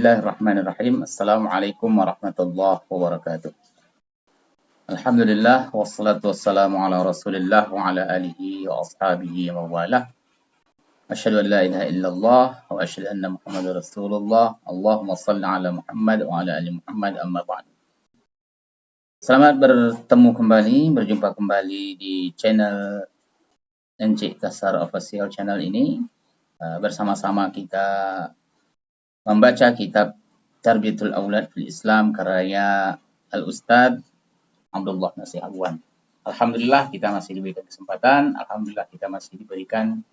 Bismillahirrahmanirrahim. Assalamualaikum warahmatullahi wabarakatuh. Alhamdulillah wassalatu wassalamu ala Rasulillah wa ala alihi wa ashabihi wa walah. Asyhadu an la ilaha illallah wa asyhadu anna Muhammadar Rasulullah. Allahumma shalli ala Muhammad wa ala ali Muhammad amma ba'd. Selamat berjumpa kembali di channel Encik Kasar Official Channel ini. Bersama-sama kita membaca kitab Tarbiyatul Aulad fil Islam karya Al-Ustadz Abdullah Nasih Alwan. Alhamdulillah kita masih diberikan kesempatan, alhamdulillah kita masih diberikan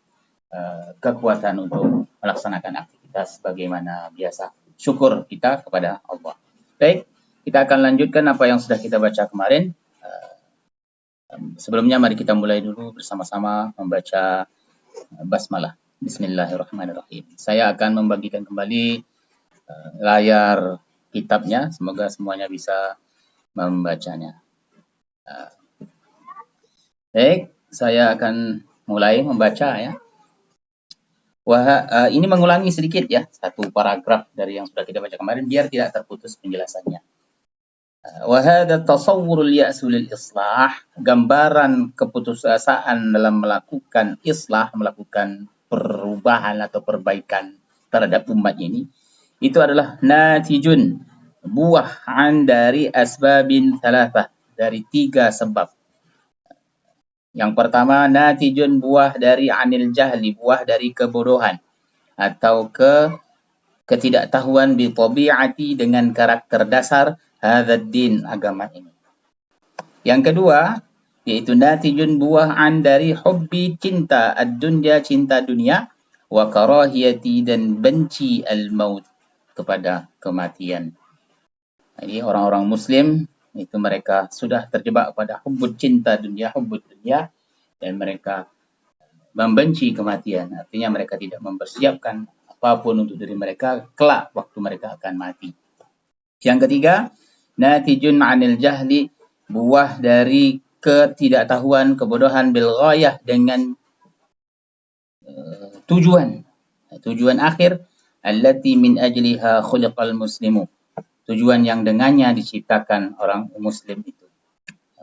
kekuatan untuk melaksanakan aktivitas sebagaimana biasa. Syukur kita kepada Allah. Baik, kita akan lanjutkan apa yang sudah kita baca kemarin. Sebelumnya mari kita mulai dulu bersama-sama membaca basmalah. Bismillahirrahmanirrahim. Saya akan membagikan kembali layar kitabnya. Semoga semuanya bisa membacanya. Baik, saya akan mulai membaca ya. Ini mengulangi sedikit ya, satu paragraf dari yang sudah kita baca kemarin biar tidak terputus penjelasannya. Wahada tasawwurul ya'su lil islah, gambaran keputusasaan dalam melakukan islah, melakukan perubahan atau perbaikan terhadap umat ini, itu adalah natijun, buahan dari asbabin thalathah, dari 3 sebab. Yang pertama, natijun, buah dari anil jahli, buah dari kebodohan atau ketidaktahuan bi tabi'ati, dengan karakter dasar hadzal din, agama ini. Yang kedua, yaitu natijun, buahan dari hubbi, cinta ad-dunya, cinta dunia, wa karahiyati, dan benci al-maut, kepada kematian. Jadi orang-orang muslim itu mereka sudah terjebak pada hubbud cinta dunia, hubbud dunia, dan mereka membenci kematian. Artinya mereka tidak mempersiapkan apapun untuk diri mereka kelak waktu mereka akan mati. Yang ketiga, natijun anil jahli, buah dari ketidaktahuan, kebodohan, bil ghayah, dengan tujuan akhir, allati min ajliha khuliqal muslimu, tujuan yang dengannya diciptakan orang muslim itu.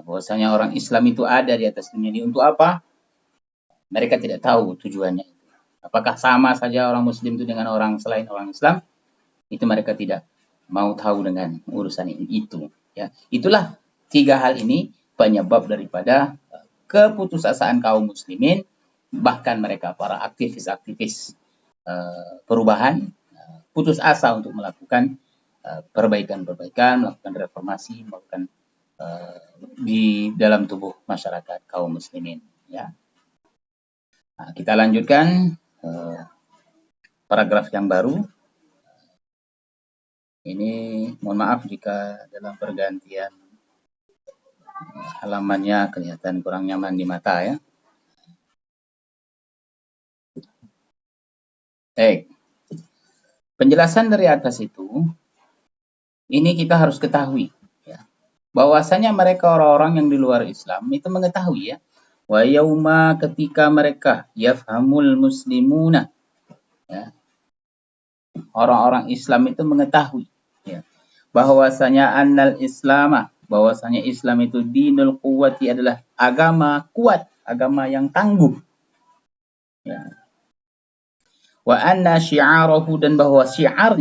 Bahwasanya orang Islam itu ada di atas dunia ini untuk apa? Mereka tidak tahu tujuannya itu. Apakah sama saja orang muslim itu dengan orang selain orang Islam? Itu mereka tidak mau tahu dengan urusan itu. Ya, itulah 3 hal ini penyebab daripada keputusasaan kaum muslimin, bahkan mereka para aktivis perubahan, putus asa untuk melakukan perbaikan-perbaikan, melakukan reformasi, melakukan di dalam tubuh masyarakat kaum muslimin. Ya. Nah, kita lanjutkan paragraf yang baru. Ini mohon maaf jika dalam pergantian halamannya kelihatan kurang nyaman di mata ya. Baik. Penjelasan dari atas itu, ini kita harus ketahui ya, bahwasanya mereka orang-orang yang di luar Islam itu mengetahui ya, wa yauma, ketika mereka yafhamul muslimuna ya, orang-orang Islam itu mengetahui ya, bahwasanya annal islama, bahwasanya Islam itu dinul quwwati, adalah agama kuat, agama yang tangguh ya. Wa anna syi'arahu, dan bahwa syiar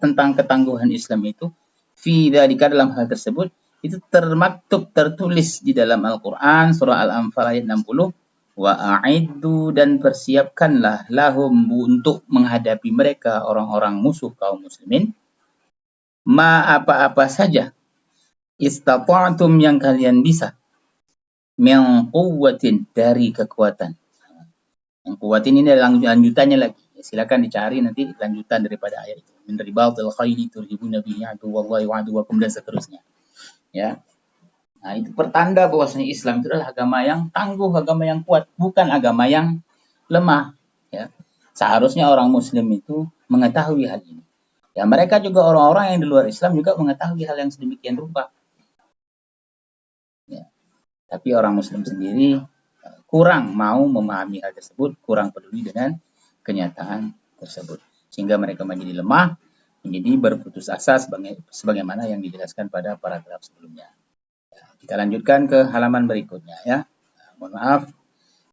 tentang ketangguhan Islam itu, fi dzalika, dalam hal tersebut, itu termaktub, tertulis di dalam Al-Qur'an surah Al-Anfal ayat 60, wa a'iddu, dan persiapkanlah lahum, untuk menghadapi mereka orang-orang musuh kaum muslimin, ma, apa-apa saja, istata'tum, yang kalian bisa, min quwwatin, dari kekuatan. Yang kuat ini adalah lanjutannya lagi. Silakan dicari nanti lanjutan daripada ayat itu. Min ribatil khayli turhibuna bihi aduwallahi wa aduwakum, dan seterusnya. Ya. Nah, itu pertanda bahwasanya Islam itu adalah agama yang tangguh, agama yang kuat, bukan agama yang lemah. Ya. Seharusnya orang muslim itu mengetahui hal ini. Ya, mereka juga orang-orang yang di luar Islam juga mengetahui hal yang sedemikian rupa. Ya. Tapi orang muslim sendiri kurang mau memahami hal tersebut, kurang peduli dengan kenyataan tersebut. Sehingga mereka menjadi lemah, Jadi berputus asa sebagaimana yang dijelaskan pada paragraf sebelumnya. Kita lanjutkan ke halaman berikutnya ya. Mohon maaf,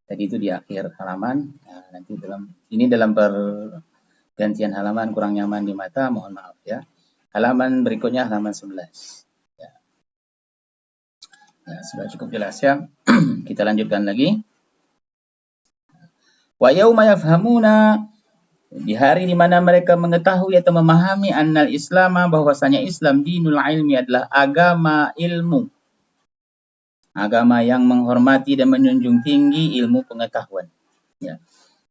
tadi itu di akhir halaman. Nah, nanti dalam pergantian halaman kurang nyaman di mata, mohon maaf ya. Halaman berikutnya halaman 11. Ya. Ya, sudah cukup jelas ya. Kita lanjutkan lagi. Wa yauma yafhamuna, di hari di mana mereka mengetahui atau memahami annal islama, bahwasanya Islam dinul ilmi adalah agama ilmu. Agama yang menghormati dan menjunjung tinggi ilmu pengetahuan. Ya.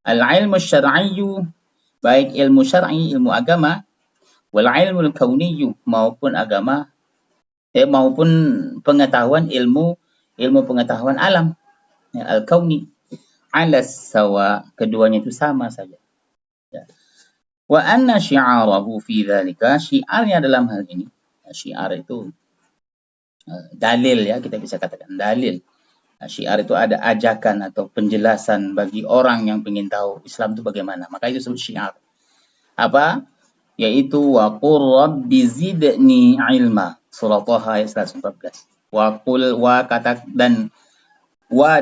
Al-ilmu syar'iyyu, baik ilmu syar'i, ilmu agama, wal ilmu kauniyyu, maupun pengetahuan ilmu pengetahuan alam, ya, al-kauni, ala sawa, keduanya itu sama saja. Ya. Wa anna syi'arahu fi dzalika, syiarnya dalam hal ini, syiar itu dalil ya, kita bisa katakan dalil. Syiar itu ada ajakan atau penjelasan bagi orang yang ingin tahu Islam itu bagaimana. Maka itu disebut syiar. Apa? Yaitu wa qur rabbi zidni ilma. Surah Thaha ayat 114.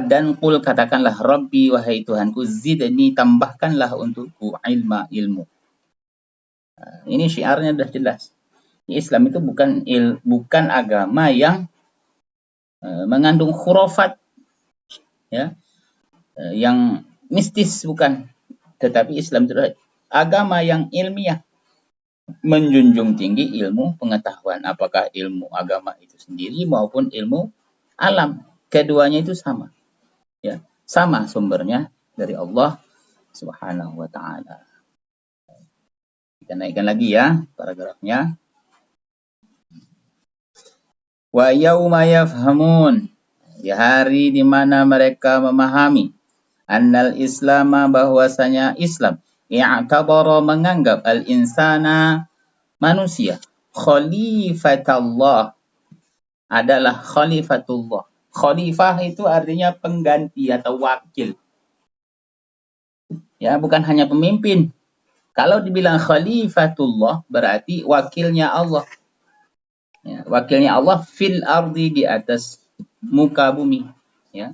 Dan qul katakanlah, Rabbi, wahai Tuhanku, zidni, tambahkanlah untukku ilmu. Ini syiarnya sudah jelas. Islam itu bukan agama yang mengandung khurafat, ya, yang mistis, bukan. Tetapi Islam itu adalah agama yang ilmiah, menjunjung tinggi ilmu pengetahuan, apakah ilmu agama itu sendiri maupun ilmu alam. Keduanya itu sama, ya, sama sumbernya dari Allah Subhanahu wa taala. Kita naikkan lagi ya paragrafnya. Wa yauma yafhamun, di hari di mana mereka memahami, annal islama, bahwasanya Islam, i'tabara, menganggap, al insana, manusia, khalifatullah, adalah khalifatullah. Khalifah itu artinya pengganti atau wakil. Ya, bukan hanya pemimpin. Kalau dibilang khalifatullah berarti wakilnya Allah. Ya, wakilnya Allah fil ardi, di atas muka bumi. Ya.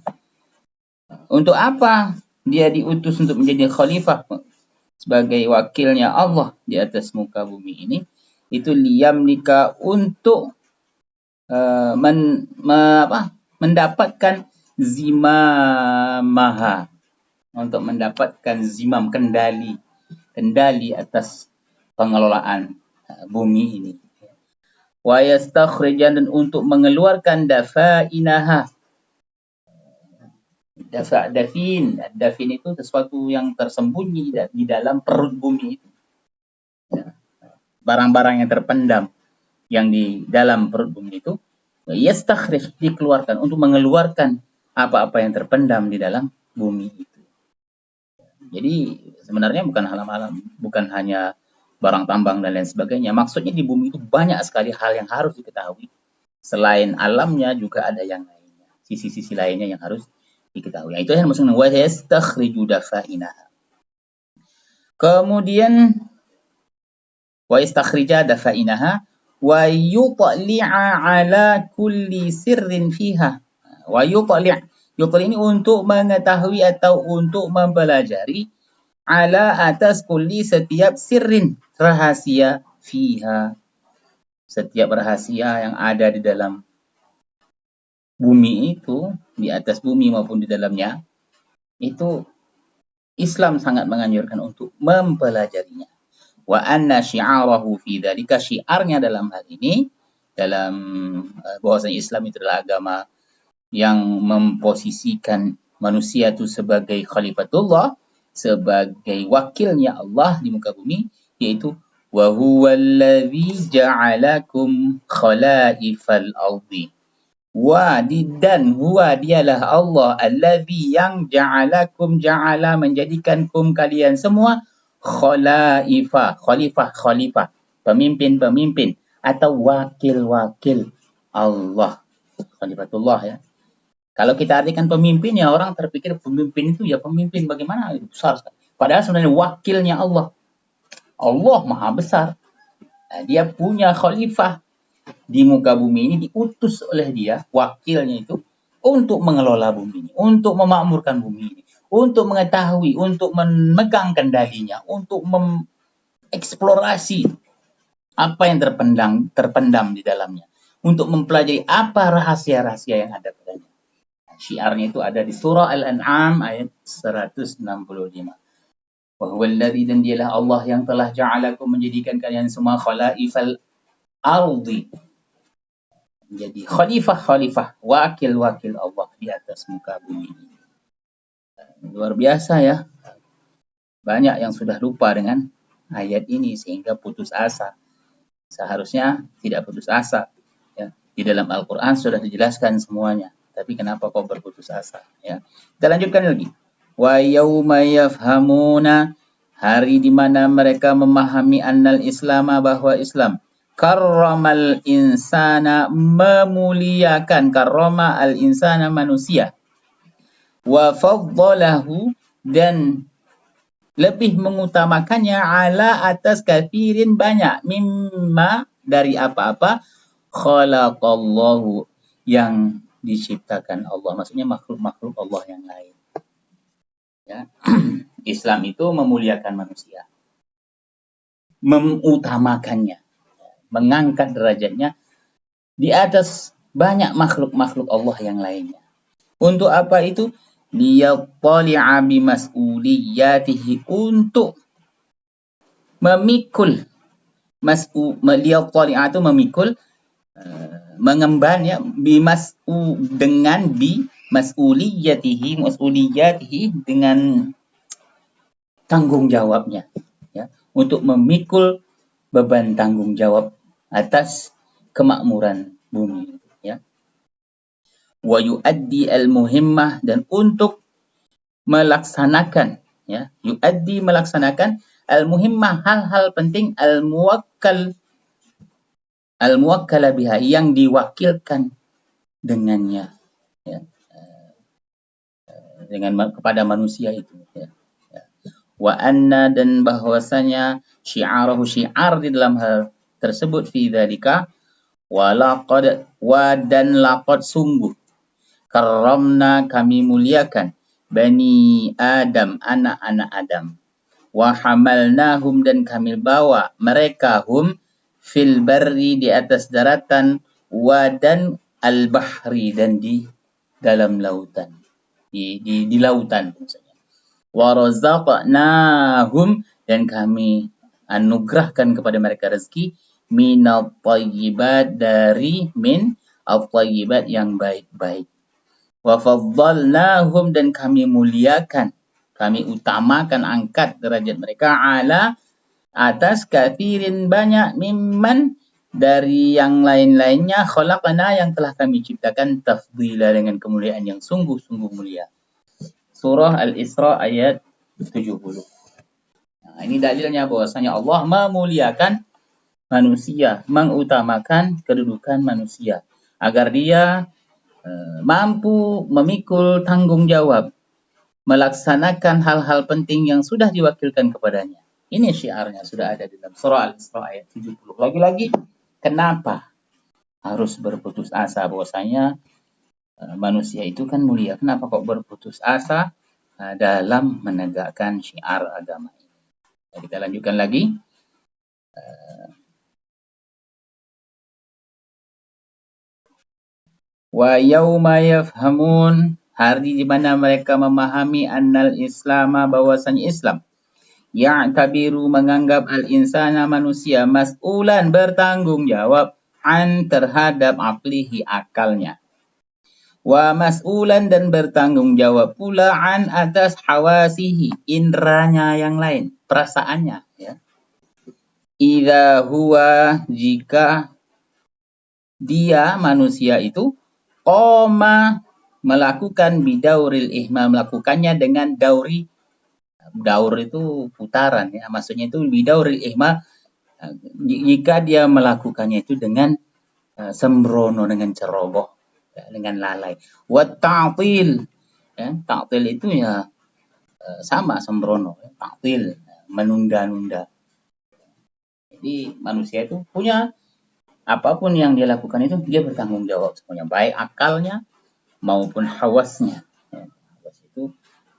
Untuk apa dia diutus untuk menjadi khalifah sebagai wakilnya Allah di atas muka bumi ini? Itu liyamlika, untuk mendapatkan zimamaha, untuk mendapatkan zimam, kendali atas pengelolaan bumi ini. Wa yastakhrijan, dan untuk mengeluarkan dafainaha. Dafin itu sesuatu yang tersembunyi di dalam perut bumi itu. Barang-barang yang terpendam yang di dalam perut bumi itu, yastakhrij, dikeluarkan, untuk mengeluarkan apa-apa yang terpendam di dalam bumi itu. Jadi sebenarnya bukan hanya barang tambang dan lain sebagainya. Maksudnya di bumi itu banyak sekali hal yang harus diketahui. Selain alamnya juga ada yang lainnya, sisi-sisi lainnya yang harus diketahui. Itu yang maksudnya wa yastakhriju dafainaha. Kemudian wa yastakhrija dafainaha wa yutli'a ala kulli sirrin fiha. Wa yutli' ini untuk mengetahui atau untuk mempelajari, ala, atas, kulli, setiap, sirrin, rahasia, fiha, setiap rahasia yang ada di dalam bumi itu, di atas bumi maupun di dalamnya, itu Islam sangat menganjurkan untuk mempelajarinya. Wa anna syi'arahu fi dzalika, syiarnya dalam hal ini, dalam bahwasanya Islam itu adalah agama yang memposisikan manusia itu sebagai khalifatullah, sebagai wakilnya Allah di muka bumi, yaitu wa huwallazi ja'alakum khalaifal ardi. Dan huwa, dialah Allah, allazi, yang ja'alakum, ja'ala, menjadikankum, kalian semua, khalifah, pemimpin atau wakil Allah, khalifatullah ya. Kalau kita artikan pemimpin, ya orang terpikir pemimpin itu ya pemimpin bagaimana, itu besar sekali. Padahal sebenarnya wakilnya Allah. Allah maha besar. Dia punya khalifah di muka bumi ini, diutus oleh dia, wakilnya itu, untuk mengelola bumi ini, untuk memakmurkan bumi ini, untuk mengetahui, untuk memegang kendalinya, untuk mengeksplorasi apa yang terpendam di dalamnya, untuk mempelajari apa rahasia-rahasia yang ada padanya. Syiarnya itu ada di surah Al-An'am ayat 165. Wa huwallazi, dan dialah Allah yang telah ja'alakum, menjadikan kalian semua khalaifal ardi, menjadi khalifah-khalifah, wakil-wakil Allah di atas muka bumi ini. Luar biasa ya. Banyak yang sudah lupa dengan ayat ini sehingga putus asa. Seharusnya tidak putus asa. Ya. Di dalam Al-Quran sudah dijelaskan semuanya. Tapi kenapa kok berputus asa? Ya. Kita lanjutkan lagi. Wa yauma yafhamuna, hari di mana mereka memahami annal islama, bahwa Islam karramal insana, memuliakan, karrama al insana, manusia, wa faddalahu, dan lebih mengutamakannya, ala atas kafirin, banyak, mimma, dari apa-apa, khalaqallahu, yang diciptakan Allah, maksudnya makhluk-makhluk Allah yang lain. Ya. Islam itu memuliakan manusia, mengutamakannya, mengangkat derajatnya di atas banyak makhluk-makhluk Allah yang lainnya. Untuk apa itu? Liyattali'a bimas'uliyatihi, untuk memikul, liyattali'a itu memikul, mengemban, ya, dengan mas'uliyatihi, dengan tanggung jawabnya, ya, untuk memikul beban tanggung jawab atas kemakmuran bumi, ya. Wa yuaddi al-muhimmah, dan untuk melaksanakan, ya, yuaddi, melaksanakan, al-muhimmah, hal-hal penting, al-muwakkala biha, yang diwakilkan dengannya, ya, kepada manusia itu, ya. Wa anna, dan bahwasanya, syi'arahu, syiar di dalam hal tersebut, fi dzalika, wa dan laqad, sungguh, karramna, kami muliakan, bani Adam, anak-anak Adam, wa hamalnahum, dan kami bawa mereka, hum, fil barri, di atas daratan, wa, dan al bahri, dan di dalam lautan, di lautan maksudnya. Wa razaqnahum, dan kami anugerahkan kepada mereka rezeki, minat thayyibat, dari al-thayyibat, yang baik-baik. Wa faddalnahum, dan kami muliakan, kami utamakan, angkat derajat mereka, ala, atas, katsirin, banyak, mimman, dari yang lain-lainnya, khalaqna, yang telah kami ciptakan, tafdila, dengan kemuliaan yang sungguh-sungguh mulia. Surah Al-Isra ayat 70. Nah, ini dalilnya bahwasanya Allah memuliakan manusia, mengutamakan kedudukan manusia, agar dia mampu memikul tanggung jawab, melaksanakan hal-hal penting yang sudah diwakilkan kepadanya. Ini syiarnya sudah ada di dalam surah Al-Isra ayat 70. Lagi-lagi, kenapa harus berputus asa bahwasanya manusia itu kan mulia? Kenapa kok berputus asa dalam menegakkan syiar agama ini? Nah, kita lanjutkan lagi. Wa yauma yafhamun, hari di mana mereka memahami, annal islama, bahwasanya Islam, ya'tabiru, menganggap, al-insana, manusia, mas'ulan, bertanggung jawab, an, terhadap, aqlihi, akalnya, wa mas'ulan, dan bertanggung jawab pula, an, atas, hawasihi, indranya yang lain, perasaannya, ya. Idza huwa, jika dia, manusia itu, qoma, melakukan, bidauril ihmal, melakukannya dengan dauri. Daur itu putaran, ya, maksudnya itu bidauril ihmal, jika dia melakukannya itu dengan sembrono, dengan ceroboh, ya, dengan lalai. Wa ta'til, ya, ta'til itu ya sama sembrono, ya, ta'til, menunda-nunda. Jadi manusia itu punya apapun yang dia lakukan itu dia bertanggung jawab semuanya, baik akalnya maupun hawasnya. Ya, hawas itu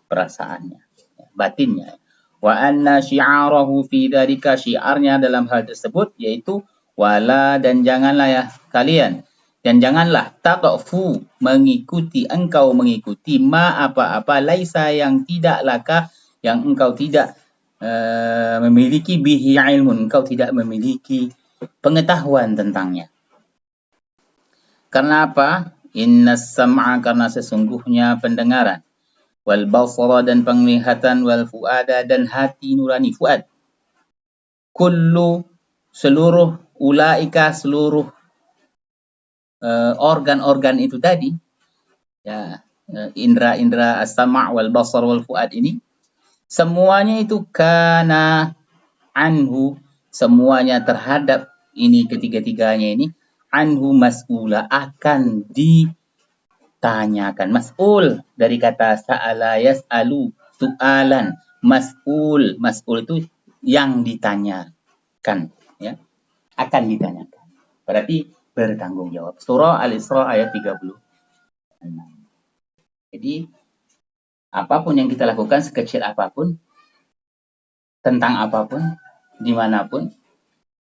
perasaannya, ya, batinnya. Wa anna syi'arahu fi dzalika, syiarnya dalam hal tersebut yaitu wala, dan janganlah ya kalian, dan janganlah taqfu, mengikuti, engkau mengikuti ma apa-apa laisa yang tidak laka, yang engkau tidak memiliki bihi ilmun, engkau tidak memiliki pengetahuan tentangnya. Karena apa? Innas sam'a, karena sesungguhnya pendengaran, wal basara, dan penglihatan, wal fuada, dan hati nurani, fuad. Kullu, seluruh, ulaika, seluruh organ-organ itu tadi, ya, indra-indra as-sama' wal basar wal fuad ini, semuanya itu kana anhu, semuanya terhadap ini, ketiga-tiganya ini, anhu mas'ula, akan ditanyakan. Mas'ul dari kata sa'ala yas'alu, su'alan. Mas'ul, mas'ul itu yang ditanyakan, ya, akan ditanyakan. Berarti bertanggung jawab. Surah Al-Isra ayat 36. Jadi apapun yang kita lakukan, sekecil apapun, tentang apapun, dimanapun,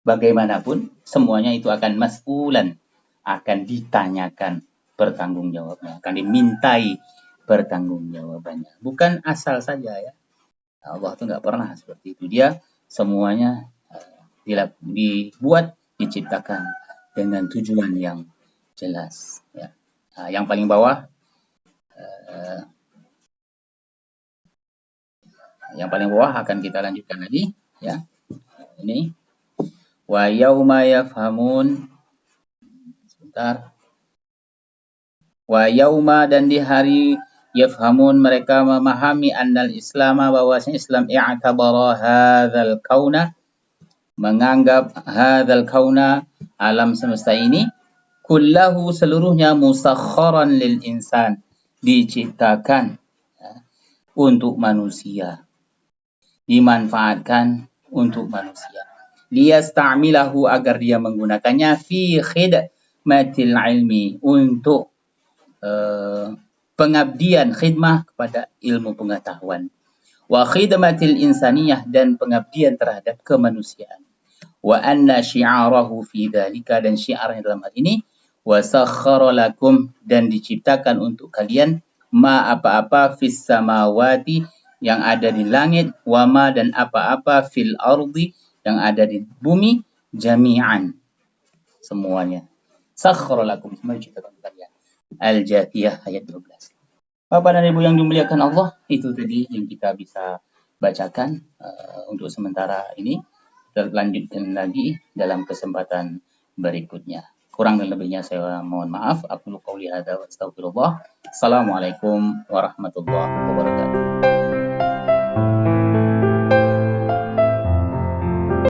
bagaimanapun, semuanya itu akan mas'ulan, akan ditanyakan pertanggungjawabnya, akan dimintai pertanggungjawabannya. Bukan asal saja ya. Allah itu nggak pernah seperti itu. Dia semuanya dibuat, diciptakan dengan tujuan yang jelas. Ya. Yang paling bawah, akan kita lanjutkan lagi. Ya, ini wa yauma yafhamun. Sebentar. Wa yauma, dan di hari yafhamun, mereka memahami annal islama, bahwasanya Islam i'tabara hadzal kauna, menganggap hadzal kauna, alam semesta ini, kullahu, seluruhnya, musakharan lil insan, diciptakan ya, untuk manusia, dimanfaatkan untuk manusia. Liyasta'milahu, agar dia menggunakannya, fi khidmatil ilmi, untuk pengabdian, khidmah kepada ilmu pengetahuan. Wa khidmatil insaniyah, dan pengabdian terhadap kemanusiaan. Wa anna syi'arahu fi dzalika, dan syiarnya dalam hal ini, wa sakhkhara lakum, dan diciptakan untuk kalian, ma apa-apa, fis samawati, yang ada di langit, wa ma, dan apa-apa, fil ardi, yang ada di bumi, jami'an, semuanya. Sakhkhara lakum, semua diciptakan untuk kalian. Al-Jathiyah ayat 12. Bapak dan Ibu yang dimuliakan Allah, itu tadi yang kita bisa bacakan untuk sementara ini. Kita lanjutkan lagi dalam kesempatan berikutnya. Kurang dan lebihnya saya mohon maaf. Aku qouli hadza wa astaghfirullah. Assalamualaikum warahmatullahi wabarakatuh.